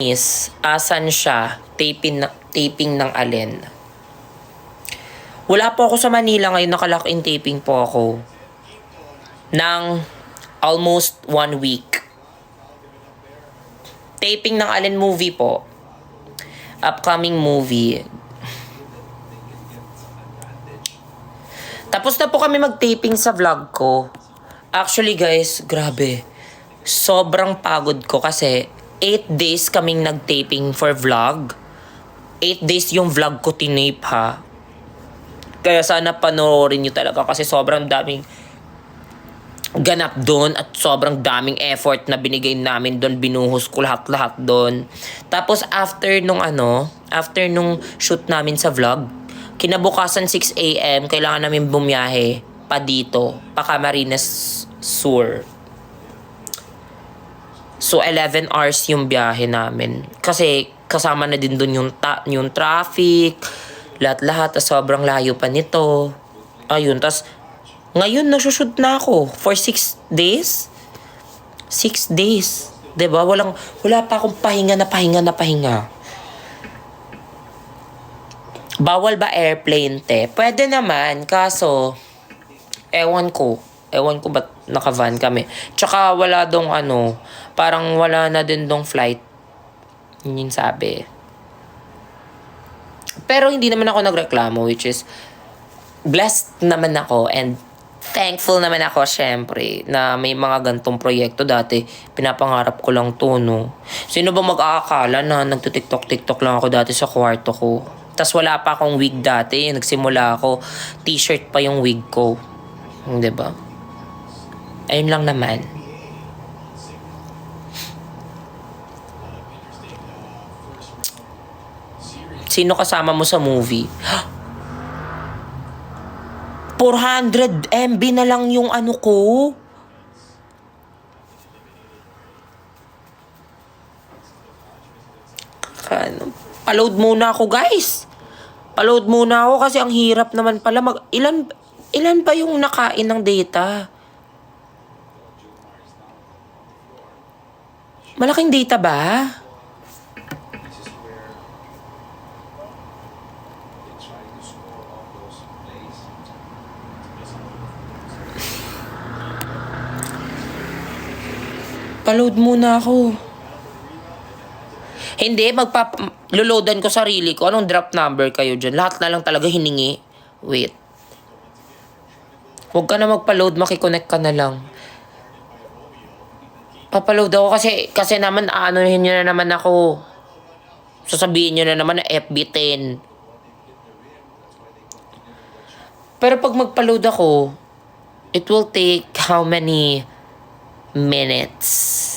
is, asan siya? Taping ng alin? Wala po ako sa Manila ngayon, naka-lock in taping po ako. Ng almost 1 week. Taping ng alin movie po? Upcoming movie. Tapos na po kami mag-taping sa vlog ko. Actually guys, grabe. Sobrang pagod ko kasi 8 days kaming nag-taping for vlog. 8 days yung vlog ko tinape ha. Kaya sana panoorin nyo talaga kasi sobrang daming ganap doon at sobrang daming effort na binigay namin doon. Binuhos ko lahat-lahat doon. Tapos after nung shoot namin sa vlog, kinabukasan 6 AM, kailangan namin bumiyahe pa dito, pa Camarines Sur. So 11 hours yung biyahe namin. Kasi kasama na din doon yung traffic, lahat-lahat, sobrang layo pa nito. Ayun, tas ngayon nagsushoot na ako for 6 days. 6 days. 'Di ba? Wala pa akong pahinga. Bawal ba airplane, te? Pwede naman, kaso ewan ko ba't naka-van kami. Tsaka wala dong parang wala na din dong flight. Yun yung sabi. Pero hindi naman ako nagreklamo, which is blessed naman ako and thankful naman ako, syempre, na may mga gantong proyekto dati. Pinapangarap ko lang to, no? Sino ba mag-aakala na nagtutiktok-tiktok lang ako dati sa kwarto ko? Tas wala pa akong wig dati. Nagsimula ako, t-shirt pa yung wig ko. Diba? Ayun lang naman. Sino kasama mo sa movie? 400 MB na lang yung ko. Paload muna ako, guys. Paload muna ako kasi ang hirap naman pala. Ilan ba yung nakain ng data? Malaking data ba? Paload muna ako. Hindi, loloadan ko sarili ko. Anong drop number kayo dyan? Lahat na lang talaga hiningi. Wait. Huwag ka na magpa-load, makikonnect ka na lang. Papaload ako kasi naman aanuhin nyo na naman ako. Sasabihin nyo na naman na FB10. Pero pag magpa-load ako, it will take how many minutes?